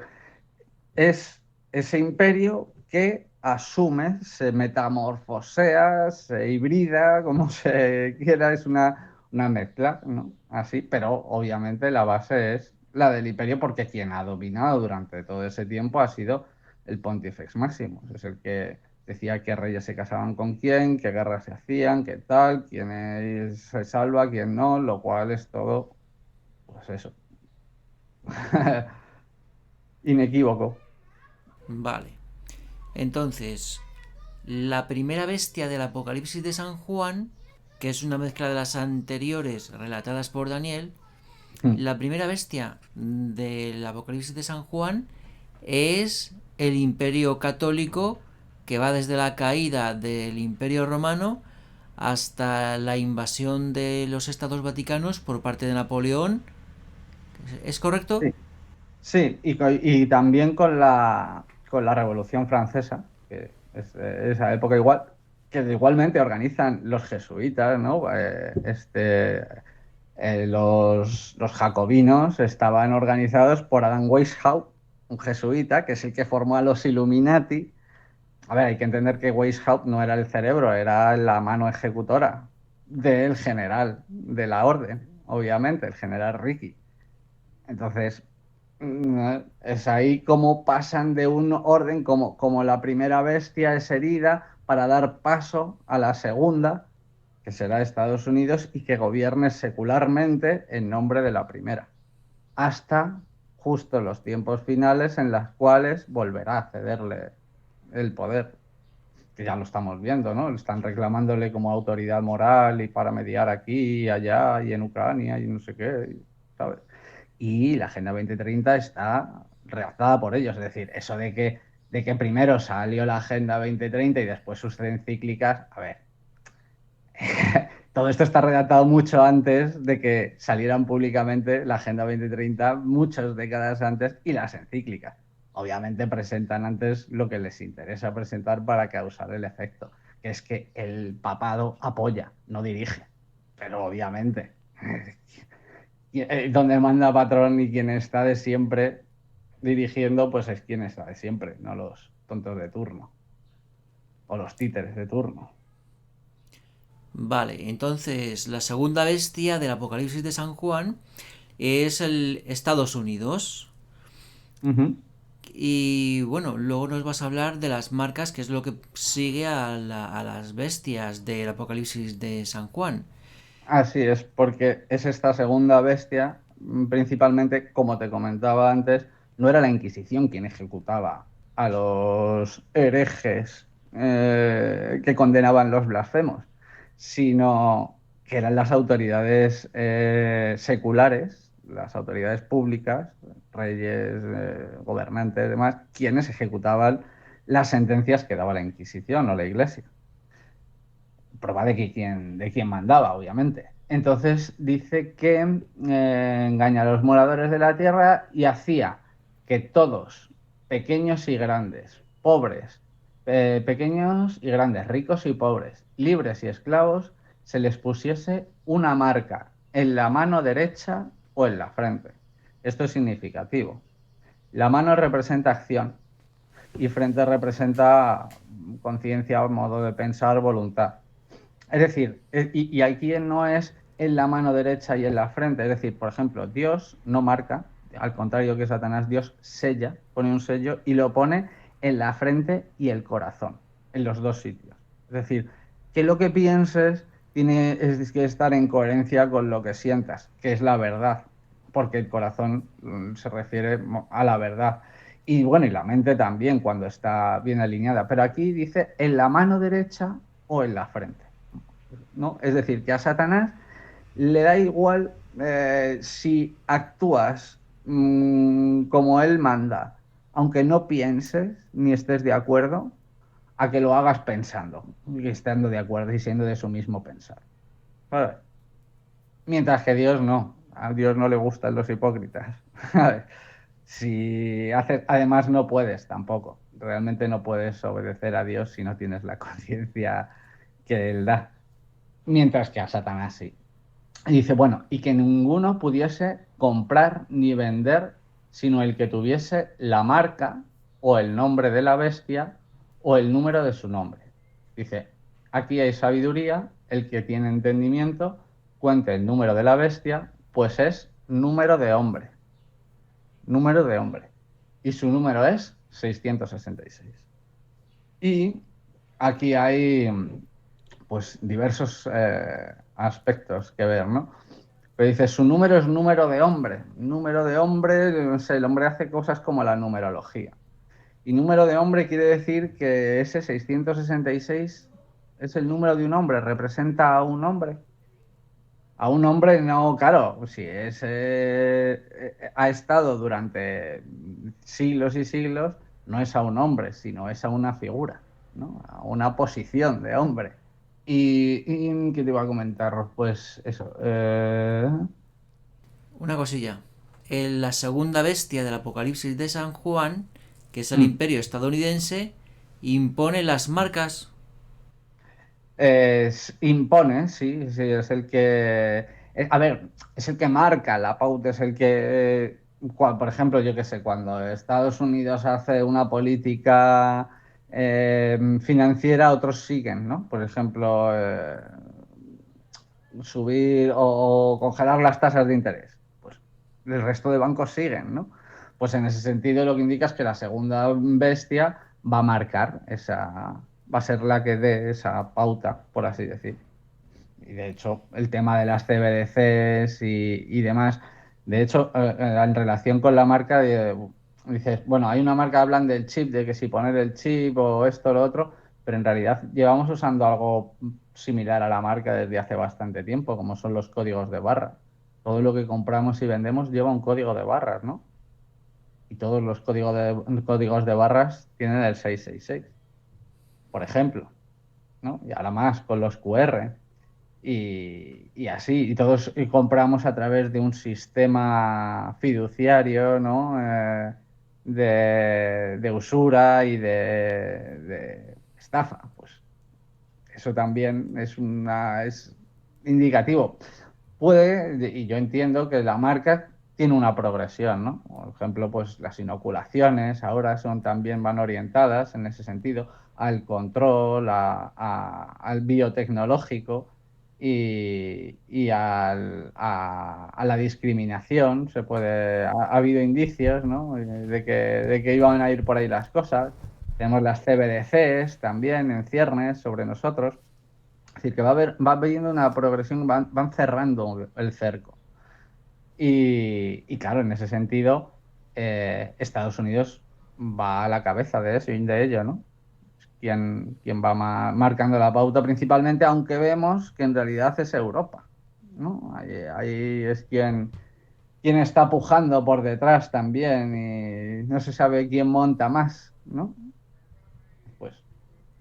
es ese imperio que asume, se metamorfosea, se hibrida, como se quiera, es una mezcla, ¿no? Así, pero obviamente la base es la del imperio porque quien ha dominado durante todo ese tiempo ha sido el Pontifex Maximus, es el que decía qué reyes se casaban con quién, qué guerras se hacían, qué tal, se salva, quién no, lo cual es todo, pues eso, inequívoco. Vale. Entonces, la primera bestia del Apocalipsis de San Juan, que es una mezcla de las anteriores relatadas por Daniel, la primera bestia del Apocalipsis de San Juan es el imperio católico, que va desde la caída del imperio romano hasta la invasión de los estados vaticanos por parte de Napoleón. ¿Es correcto? Sí. Sí, y también con la Revolución Francesa, que es esa época igual, que igualmente organizan los jesuitas, ¿no? Los jacobinos estaban organizados por Adam Weishaupt, un jesuita, que es el que formó a los Illuminati. A ver, hay que entender que Weishaupt no era el cerebro, era la mano ejecutora del general de la orden, obviamente, el general Ricky. Entonces, es ahí como pasan de un orden, como la primera bestia es herida, para dar paso a la segunda, que será Estados Unidos, y que gobierne secularmente en nombre de la primera, hasta justo los tiempos finales en los cuales volverá a cederle el poder, que ya lo estamos viendo, ¿no? Están reclamándole como autoridad moral y para mediar aquí y allá y en Ucrania y no sé qué, ¿sabes? Y la Agenda 2030 está redactada por ellos. Es decir, eso de que primero salió la Agenda 2030 y después sus encíclicas, a ver, todo esto está redactado mucho antes de que salieran públicamente la Agenda 2030, muchas décadas antes, y las encíclicas. Obviamente presentan antes lo que les interesa presentar para causar el efecto, que es que el papado apoya, no dirige. Pero obviamente, donde manda patrón y quien está de siempre dirigiendo, pues es quien está de siempre, no los tontos de turno o los títeres de turno. Vale, entonces la segunda bestia del Apocalipsis de San Juan es el Estados Unidos. Ujú. Y bueno, luego nos vas a hablar de las marcas, que es lo que sigue a las bestias del Apocalipsis de San Juan. Así es, porque es esta segunda bestia, principalmente, como te comentaba antes, no era la Inquisición quien ejecutaba a los herejes que condenaban los blasfemos, sino que eran las autoridades seculares, las autoridades públicas, reyes, gobernantes, demás, quienes ejecutaban las sentencias que daba la Inquisición o la Iglesia. Prueba de quién mandaba, obviamente. Entonces dice que engaña a los moradores de la tierra y hacía que todos, pequeños y grandes, pobres, pequeños y grandes, ricos y pobres, libres y esclavos, se les pusiese una marca en la mano derecha o en la frente. Esto es significativo. La mano representa acción y frente representa conciencia, modo de pensar, voluntad. Es decir, y aquí no es en la mano derecha y en la frente. Es decir, por ejemplo, Dios no marca, al contrario que Satanás, Dios sella, pone un sello y lo pone en la frente y el corazón, en los dos sitios. Es decir, que lo que pienses tiene que estar en coherencia con lo que sientas, que es la verdad, porque el corazón se refiere a la verdad. Y bueno, y la mente también cuando está bien alineada. Pero aquí dice en la mano derecha o en la frente. ¿No? Es decir, que a Satanás le da igual si actúas como él manda, aunque no pienses ni estés de acuerdo, a que lo hagas pensando y estando de acuerdo y siendo de su mismo pensar. ¿Vale? Mientras que Dios no, a Dios no le gustan los hipócritas. Si haces, además no puedes tampoco, realmente no puedes obedecer a Dios si no tienes la conciencia que Él da, mientras que a Satanás sí. Y dice, bueno, y que ninguno pudiese comprar ni vender, sino el que tuviese la marca o el nombre de la bestia o el número de su nombre. Dice, aquí hay sabiduría, el que tiene entendimiento, cuente el número de la bestia, pues es número de hombre, número de hombre. Y su número es 666. Y aquí hay pues diversos aspectos que ver, ¿no? Pero dice, su número es número de hombre. Número de hombre, no sé, el hombre hace cosas como la numerología. Y número de hombre quiere decir que ese 666 es el número de un hombre, representa a un hombre. A un hombre no, claro, si ha estado durante siglos y siglos, no es a un hombre, sino es a una figura, ¿no? A una posición de hombre. ¿Y qué te iba a comentar? Pues eso. Una cosilla. En la segunda bestia del Apocalipsis de San Juan, que es el Mm. imperio estadounidense, impone las marcas. Impone, sí, sí, es el que. A ver, es el que marca la pauta, es el que. Por ejemplo, yo qué sé, cuando Estados Unidos hace una política financiera, otros siguen, ¿no? Por ejemplo, subir o congelar las tasas de interés. Pues el resto de bancos siguen, ¿no? Pues en ese sentido lo que indica es que la segunda bestia va a marcar esa, va a ser la que dé esa pauta, por así decir. Y de hecho, el tema de las CBDCs y demás, de hecho, en relación con la marca, dices, bueno, hay una marca, hablan del chip, de que si poner el chip o esto o lo otro, pero en realidad llevamos usando algo similar a la marca desde hace bastante tiempo, como son los códigos de barra. Todo lo que compramos y vendemos lleva un código de barras, ¿no? y todos los códigos de barras tienen el 666, por ejemplo, ¿no? Y ahora más con los QR. Y así, y todos compramos a través de un sistema fiduciario, ¿no? De usura y de estafa. Pues eso también es indicativo. Y yo entiendo que la marca tiene una progresión, ¿no? Por ejemplo, pues las inoculaciones ahora también van orientadas en ese sentido al control, al biotecnológico y a la discriminación. Ha habido indicios, ¿no? De que iban a ir por ahí las cosas. Tenemos las CBDCs también en ciernes sobre nosotros. Es decir, que va habiendo una progresión, van cerrando el cerco. Y claro, en ese sentido, Estados Unidos va a la cabeza de eso y de ello, ¿no? Es quien va marcando la pauta principalmente, aunque vemos que en realidad es Europa, ¿no? Ahí es quien está pujando por detrás también y no se sabe quién monta más, ¿no? Pues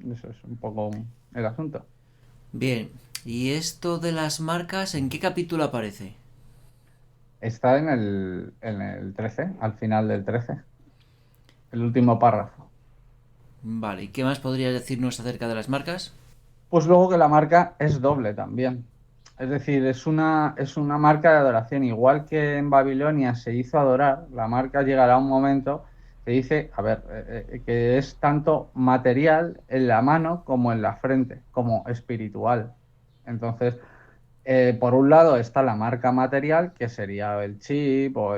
eso es un poco el asunto. Bien, ¿y esto de las marcas en qué capítulo aparece? Está en el 13, al final del 13, el último párrafo. Vale, ¿y qué más podrías decirnos acerca de las marcas? Pues luego que la marca es doble también. Es decir, es una marca de adoración. Igual que en Babilonia se hizo adorar, la marca llegará a un momento que dice, a ver, que es tanto material en la mano como en la frente, como espiritual. Entonces, por un lado está la marca material, que sería el chip o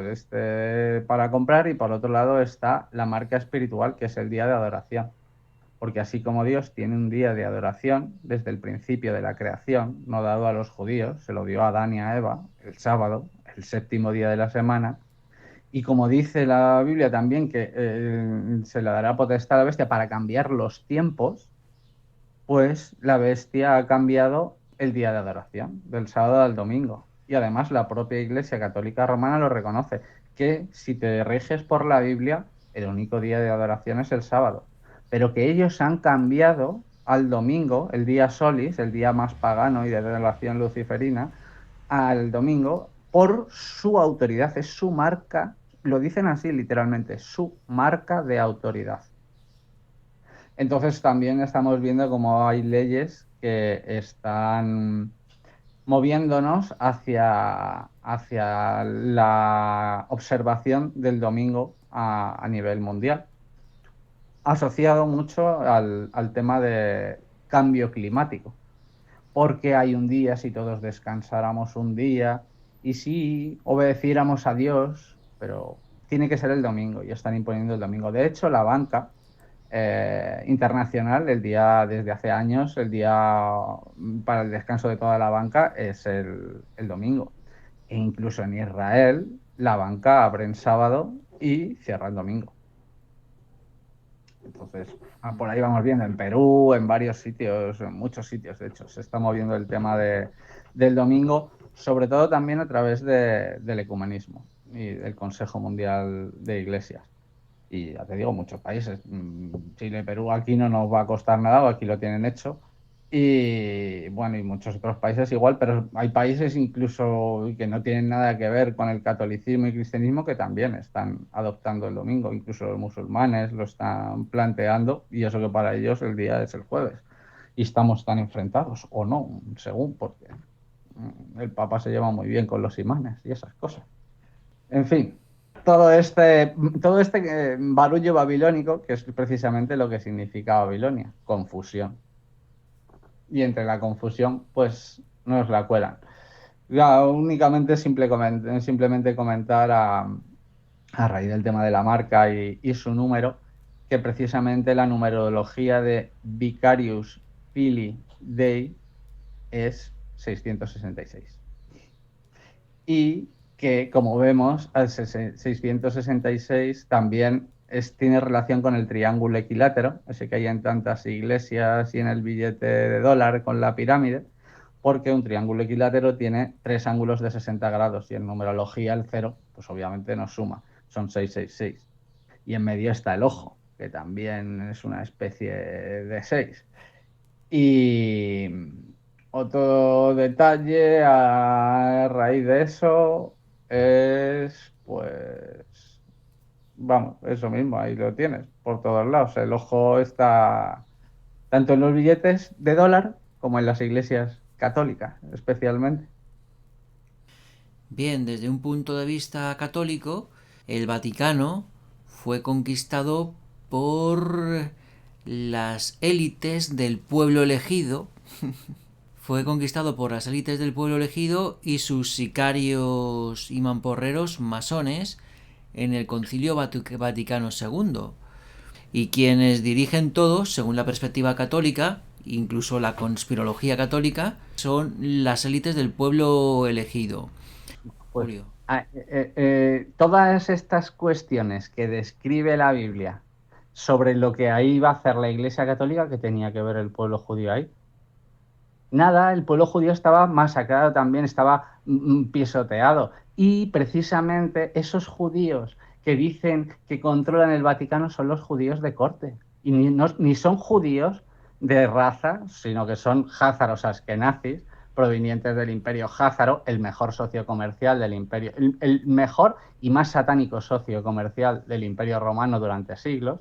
para comprar, y por otro lado está la marca espiritual, que es el día de adoración. Porque así como Dios tiene un día de adoración desde el principio de la creación, no dado a los judíos, se lo dio a Adán y a Eva el sábado, el séptimo día de la semana, y como dice la Biblia también que se le dará potestad a la bestia para cambiar los tiempos, pues la bestia ha cambiado el día de adoración, del sábado al domingo. Y además la propia Iglesia Católica Romana lo reconoce, que si te riges por la Biblia, el único día de adoración es el sábado. Pero que ellos han cambiado al domingo, el día solis, el día más pagano y de relación luciferina, al domingo, por su autoridad, es su marca, lo dicen así literalmente, su marca de autoridad. Entonces también estamos viendo cómo hay leyes que están moviéndonos hacia la observación del domingo a nivel mundial, asociado mucho al tema de cambio climático, porque hay un día, si todos descansáramos un día y si obedeciéramos a Dios, pero tiene que ser el domingo y están imponiendo el domingo. De hecho, la banca internacional, desde hace años, el día para el descanso de toda la banca es el domingo. E incluso en Israel, la banca abre en sábado y cierra el domingo. Entonces, por ahí vamos viendo. En Perú, en varios sitios, en muchos sitios, de hecho, se está moviendo el tema del domingo, sobre todo también a través del ecumenismo y del Consejo Mundial de Iglesias. Y ya te digo, muchos países, Chile, Perú, aquí no nos va a costar nada, aquí lo tienen hecho. Y bueno, y muchos otros países igual, pero hay países incluso que no tienen nada que ver con el catolicismo y cristianismo que también están adoptando el domingo, incluso los musulmanes lo están planteando, y eso que para ellos el día es el jueves. Y estamos tan enfrentados, o no, según, porque el Papa se lleva muy bien con los imanes y esas cosas. En fin, todo este barullo babilónico, que es precisamente lo que significa Babilonia, confusión. Y entre la confusión, pues nos la cuelan. Ya, únicamente simplemente comentar a raíz del tema de la marca y su número, que precisamente la numerología de Vicarius Filii Dei es 666. Y que, como vemos, al 666 también tiene relación con el triángulo equilátero, ese que hay en tantas iglesias y en el billete de dólar con la pirámide, porque un triángulo equilátero tiene tres ángulos de 60 grados y en numerología el cero, pues obviamente nos suma, son 666. y en medio está el ojo, que también es una especie de 6. Y otro detalle a raíz de eso es, pues, vamos, eso mismo, ahí lo tienes, por todos lados. El ojo está tanto en los billetes de dólar como en las iglesias católicas, especialmente. Bien, desde un punto de vista católico, el Vaticano fue conquistado por las élites del pueblo elegido. Fue conquistado por las élites del pueblo elegido y sus sicarios y mamporreros masones en el Concilio Vaticano II. Y quienes dirigen todo, según la perspectiva católica, incluso la conspirología católica, son las élites del pueblo elegido. Pues Julio. todas estas cuestiones que describe la Biblia sobre lo que ahí iba a hacer la Iglesia Católica, que tenía que ver el pueblo judío ahí. Nada, el pueblo judío estaba masacrado también, estaba pisoteado. Y precisamente esos judíos que dicen que controlan el Vaticano son los judíos de corte. Y ni son judíos de raza, sino que son házaros askenazis, provenientes del imperio házaro, el mejor socio comercial del imperio, el mejor y más satánico socio comercial del imperio romano durante siglos.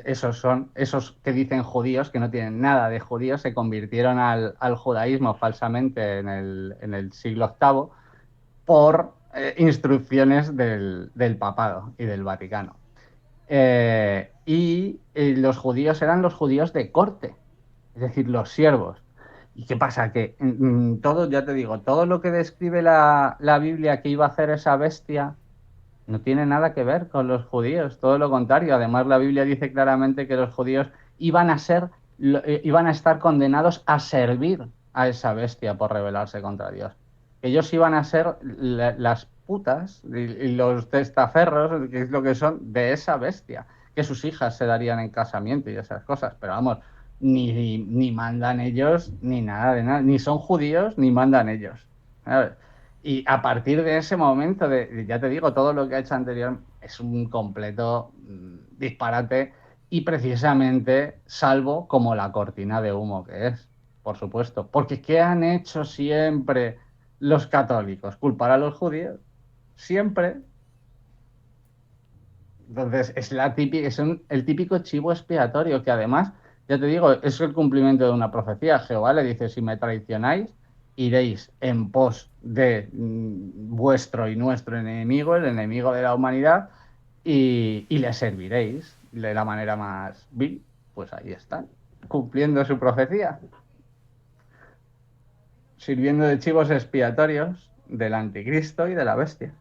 Esos son esos que dicen judíos, que no tienen nada de judíos, se convirtieron al judaísmo falsamente en el siglo VIII por instrucciones del papado y del Vaticano. Los judíos eran los judíos de corte, es decir, los siervos. ¿Y qué pasa? Que todo, ya te digo, todo lo que describe la Biblia que iba a hacer esa bestia no tiene nada que ver con los judíos, todo lo contrario. Además, la Biblia dice claramente que los judíos iban a estar condenados a servir a esa bestia por rebelarse contra Dios. Ellos iban a ser las putas y los testaferros, que es lo que son, de esa bestia, que sus hijas se darían en casamiento y esas cosas. Pero vamos, ni mandan ellos, ni nada de nada, ni son judíos, ni mandan ellos. ¿Sabes? Y a partir de ese momento, ya te digo, todo lo que ha hecho anterior es un completo disparate y precisamente salvo como la cortina de humo que es, por supuesto. Porque ¿qué han hecho siempre los católicos? Culpar a los judíos. Siempre. Entonces, el típico chivo expiatorio que además, ya te digo, es el cumplimiento de una profecía. Jehová le dice, si me traicionáis, iréis en pos de vuestro y nuestro enemigo, el enemigo de la humanidad, y le serviréis de la manera más vil. Pues ahí están, cumpliendo su profecía, sirviendo de chivos expiatorios del anticristo y de la bestia.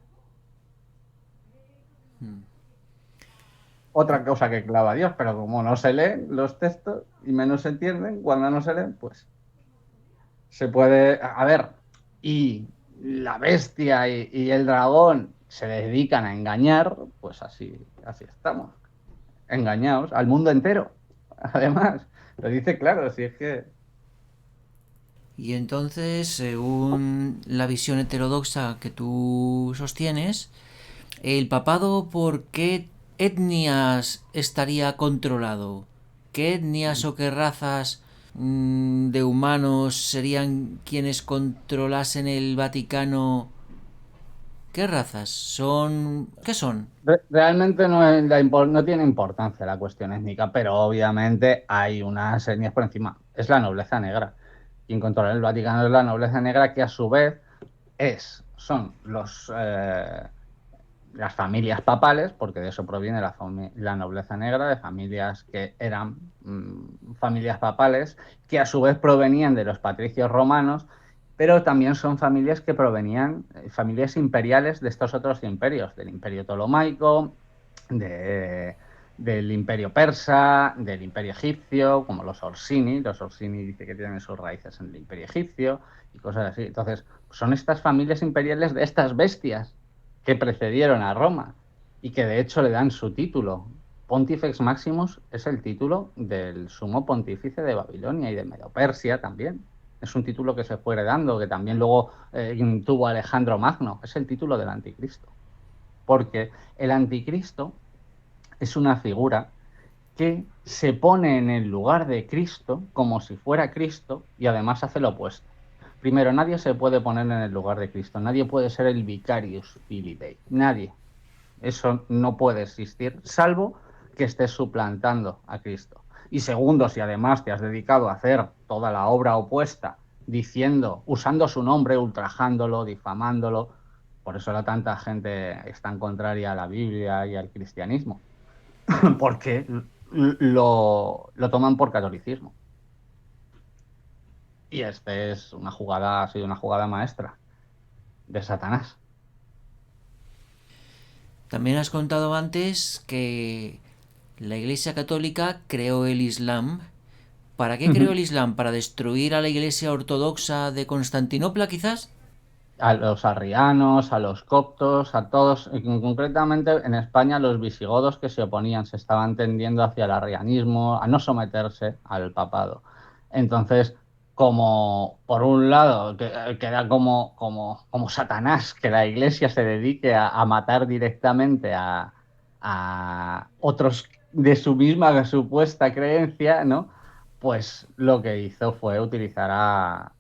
Otra cosa que clava Dios, pero como no se leen los textos y menos se entienden, cuando no se leen, pues se puede. A ver, y la bestia y el dragón se dedican a engañar, pues así estamos. Engañados al mundo entero. Además, lo dice claro, si es que. Y entonces, según la visión heterodoxa que tú sostienes, ¿el papado por qué etnias estaría controlado? ¿Qué etnias o qué razas de humanos serían quienes controlasen el Vaticano? ¿Qué razas? ¿Son? ¿Qué son? Realmente no tiene importancia la cuestión étnica, pero obviamente hay unas etnias por encima. Es la nobleza negra. Quien controla el Vaticano es la nobleza negra, que a su vez son las familias papales, porque de eso proviene la nobleza negra, de familias que eran familias papales, que a su vez provenían de los patricios romanos, pero también son familias que provenían, familias imperiales de estos otros imperios, del imperio ptolomaico, de, del imperio persa, del imperio egipcio, como los Orsini. Los Orsini dice que tienen sus raíces en el imperio egipcio y cosas así. Entonces, son estas familias imperiales de estas bestias que precedieron a Roma y que de hecho le dan su título. Pontifex Maximus es el título del sumo pontífice de Babilonia y de Medo-Persia también. Es un título que se fue heredando, que también luego tuvo Alejandro Magno. Es el título del anticristo. Porque el anticristo es una figura que se pone en el lugar de Cristo como si fuera Cristo y además hace lo opuesto. Primero, nadie se puede poner en el lugar de Cristo, nadie puede ser el vicarius filii Dei, nadie. Eso no puede existir, salvo que estés suplantando a Cristo. Y segundo, si además te has dedicado a hacer toda la obra opuesta, diciendo, usando su nombre, ultrajándolo, difamándolo, por eso la tanta gente es tan contraria a la Biblia y al cristianismo, porque lo toman por catolicismo. Y este es una jugada, ha sido una jugada maestra de Satanás. También has contado antes que la Iglesia Católica creó el Islam. ¿Para qué creó el Islam? ¿Para destruir a la Iglesia Ortodoxa de Constantinopla, quizás? A los arrianos, a los coptos, a todos, concretamente en España los visigodos que se oponían, se estaban tendiendo hacia el arrianismo, a no someterse al papado. Entonces, como por un lado queda como Satanás, que la iglesia se dedique a matar directamente a otros de su misma supuesta creencia, ¿no? Pues lo que hizo fue utilizar a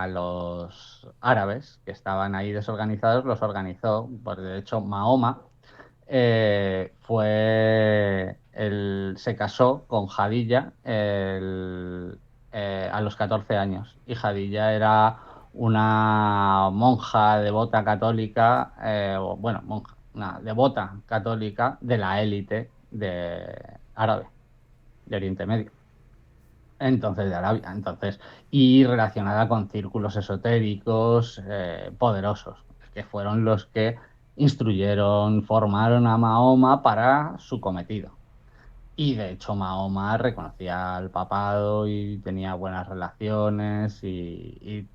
los árabes que estaban ahí desorganizados, los organizó. Pues de hecho, Mahoma se casó con Jadilla a los 14 años. Y Jadilla era una monja devota católica, bueno, monja, una devota católica de la élite árabe, de Oriente Medio. Entonces, de Arabia. Entonces, y relacionada con círculos esotéricos poderosos, que fueron los que instruyeron, formaron a Mahoma para su cometido. Y de hecho, Mahoma reconocía al papado y tenía buenas relaciones y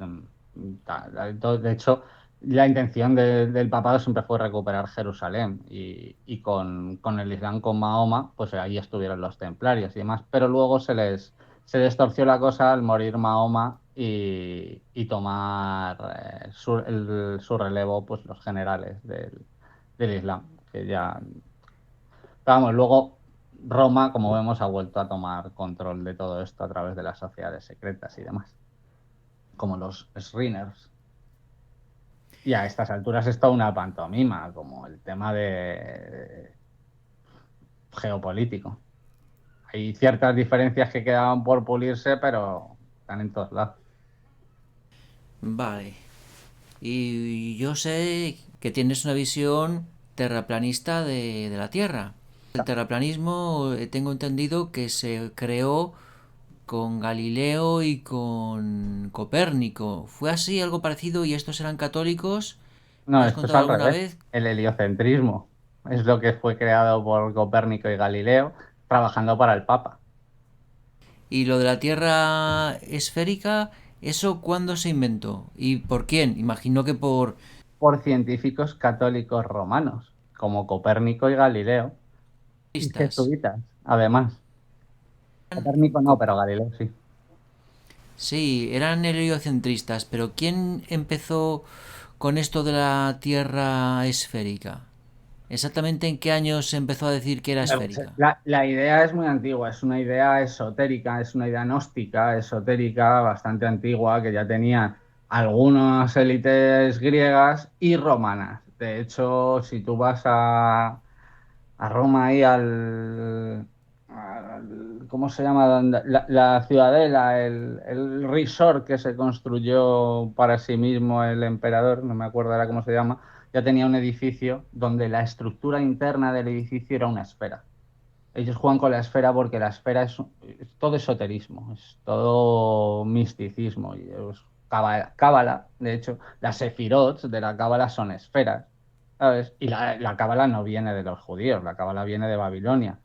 tal. De hecho, la intención del papado siempre fue recuperar Jerusalén y con el Islam, con Mahoma, pues ahí estuvieron los templarios y demás. Pero luego se distorció la cosa al morir Mahoma y tomar su relevo, pues los generales del Islam, que ya. Vamos, luego Roma, como vemos, ha vuelto a tomar control de todo esto a través de las sociedades secretas y demás, como los Shriners. Y a estas alturas es toda una pantomima, como el tema de geopolítico. Hay ciertas diferencias que quedaban por pulirse, pero están en todos lados. Vale. Y yo sé que tienes una visión terraplanista de la Tierra. El terraplanismo tengo entendido que se creó con Galileo y con Copérnico. ¿Fue así, algo parecido, y estos eran católicos? ¿Me No, has esto es contado al alguna revés. vez? El heliocentrismo es lo que fue creado por Copérnico y Galileo, trabajando para el Papa. ¿Y lo de la Tierra esférica, eso cuándo se inventó? ¿Y por quién? Imagino que por Por científicos católicos romanos, como Copérnico y Galileo, y pistas. jesuitas, además. Copérnico no, pero Galileo sí. Sí, eran heliocentristas, pero ¿quién empezó con esto de la Tierra esférica? ¿Exactamente en qué años se empezó a decir que era esférica? La idea es muy antigua, es una idea esotérica, es una idea gnóstica, esotérica, bastante antigua, que ya tenía algunas élites griegas y romanas. De hecho, si tú vas a Roma ahí ¿cómo se llama? La ciudadela, el resort que se construyó para sí mismo el emperador, no me acuerdo ahora cómo se llama, ya tenía un edificio donde la estructura interna del edificio era una esfera. Ellos juegan con la esfera porque la esfera es todo esoterismo, es todo misticismo. Y es cábala, de hecho, las sefirot de la cábala son esferas, ¿sabes? Y la cábala no viene de los judíos, la cábala viene de Babilonia.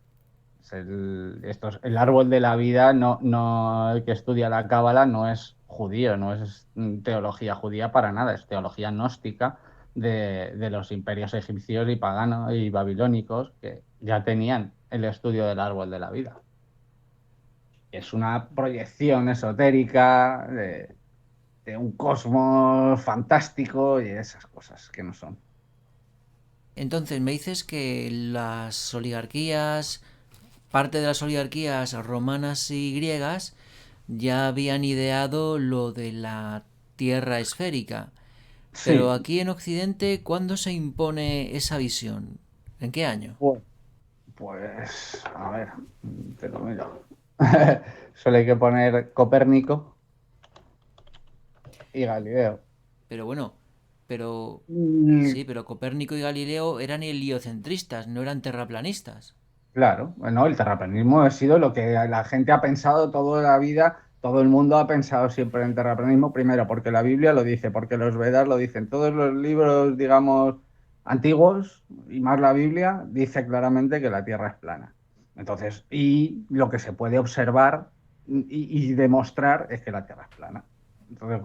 El árbol de la vida, el que estudia la cábala no es judío, no es teología judía para nada, es teología gnóstica de los imperios egipcios y paganos y babilónicos que ya tenían el estudio del árbol de la vida. Es una proyección esotérica de un cosmos fantástico y esas cosas que no son. Entonces me dices que las oligarquías, parte de las oligarquías romanas y griegas, ya habían ideado lo de la Tierra esférica. Pero Sí, aquí en Occidente, ¿cuándo se impone esa visión? ¿En qué año? pues, pues, a ver, te lo miro. Solo hay que poner Copérnico y Galileo. Pero bueno, pero Mm, sí, pero Copérnico y Galileo eran heliocentristas, no eran terraplanistas. Claro, bueno, el terraplanismo ha sido lo que la gente ha pensado toda la vida, todo el mundo ha pensado siempre en terraplanismo, primero porque la Biblia lo dice, porque los Vedas lo dicen, todos los libros, digamos, antiguos y más la Biblia dice claramente que la Tierra es plana. Entonces, y lo que se puede observar y demostrar es que la Tierra es plana. Entonces,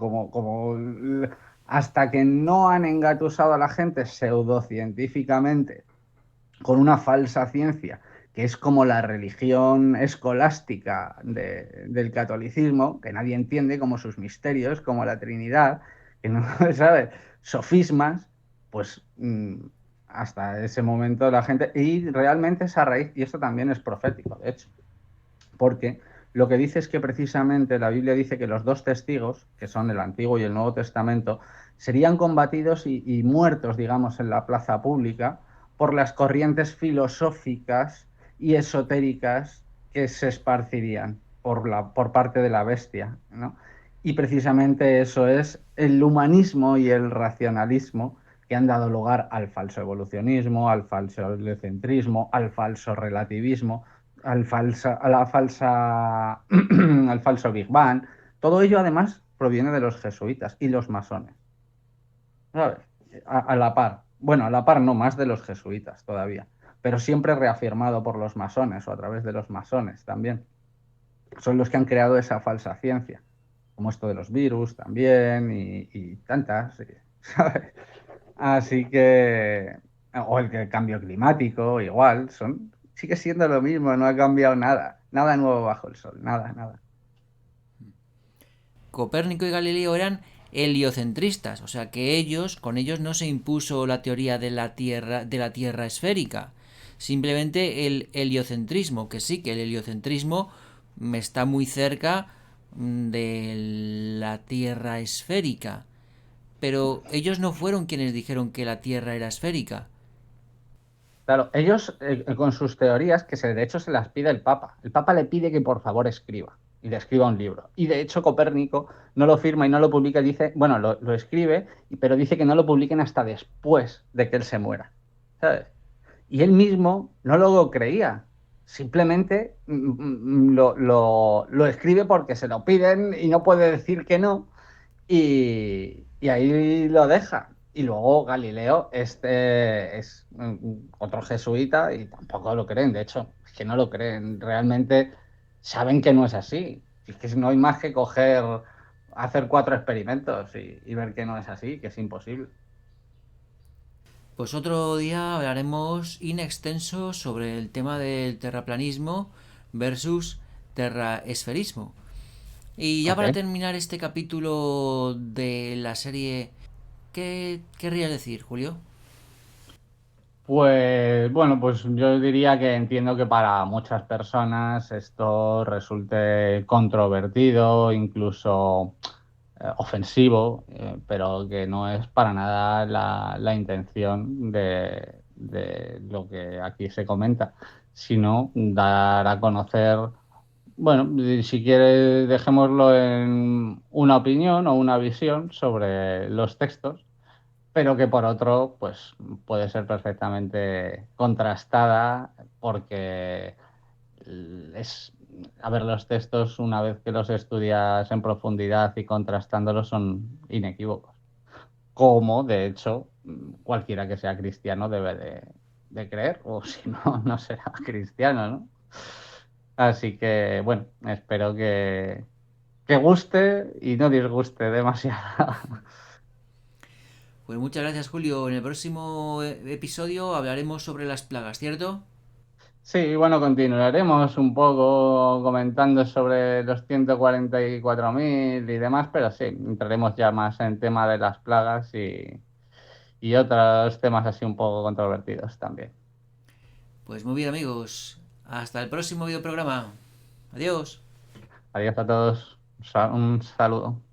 hasta que no han engatusado a la gente pseudocientíficamente con una falsa ciencia, que es como la religión escolástica del catolicismo, que nadie entiende, como sus misterios, como la Trinidad, que no sabe, sofismas, pues hasta ese momento la gente, y realmente esa raíz, y esto también es profético, de hecho, porque lo que dice es que precisamente la Biblia dice que los dos testigos, que son el Antiguo y el Nuevo Testamento, serían combatidos y muertos, digamos, en la plaza pública por las corrientes filosóficas y esotéricas que se esparcirían por parte de la bestia, ¿no? Y precisamente eso es el humanismo y el racionalismo que han dado lugar al falso evolucionismo, al falso heliocentrismo, al falso relativismo, a la falsa, al falso Big Bang. Todo ello además proviene de los jesuitas y los masones, ¿sabes? A la par. Bueno, a la par no, más de los jesuitas todavía, pero siempre reafirmado por los masones o a través de los masones también. Son los que han creado esa falsa ciencia, como esto de los virus también y tantas, ¿sabes? Así que, o el cambio climático, igual, sigue siendo lo mismo, no ha cambiado nada, nada nuevo bajo el sol, nada, nada. Copérnico y Galileo eran heliocentristas, o sea que con ellos no se impuso la teoría de la Tierra esférica, simplemente el heliocentrismo, que sí, que el heliocentrismo está muy cerca de la Tierra esférica, pero ellos no fueron quienes dijeron que la Tierra era esférica. Claro, ellos con sus teorías, de hecho se las pide el Papa. El Papa le pide que por favor escriba y le escriba un libro. Y de hecho Copérnico no lo firma y no lo publica, dice, bueno, lo escribe, pero dice que no lo publiquen hasta después de que él se muera. ¿Sabes? Y él mismo no lo creía. Simplemente lo escribe porque se lo piden y no puede decir que no. Y ahí lo deja. Y luego Galileo, este es otro jesuita y tampoco lo creen. De hecho, es que no lo creen. Realmente saben que no es así. Es que no hay más que hacer cuatro experimentos y ver que no es así, que es imposible. Pues otro día hablaremos in extenso sobre el tema del terraplanismo versus terraesferismo. Y ya para Ok. terminar este capítulo de la serie, ¿qué querrías decir, Julio? Pues bueno, pues yo diría que entiendo que para muchas personas esto resulte controvertido, incluso ofensivo, pero que no es para nada la intención de lo que aquí se comenta, sino dar a conocer, bueno, si quiere, dejémoslo en una opinión o una visión sobre los textos, pero que por otro, pues puede ser perfectamente contrastada porque es, a ver, los textos, una vez que los estudias en profundidad y contrastándolos, son inequívocos. Como, de hecho, cualquiera que sea cristiano debe de creer, o si no, no será cristiano, ¿no? Así que, bueno, espero que guste y no disguste demasiado. Pues muchas gracias, Julio. En el próximo episodio hablaremos sobre las plagas, ¿cierto? Sí, bueno, continuaremos un poco comentando sobre los 144.000 y demás, pero sí, entraremos ya más en tema de las plagas y otros temas así un poco controvertidos también. Pues muy bien, amigos. Hasta el próximo videoprograma. Adiós. Adiós a todos, un saludo.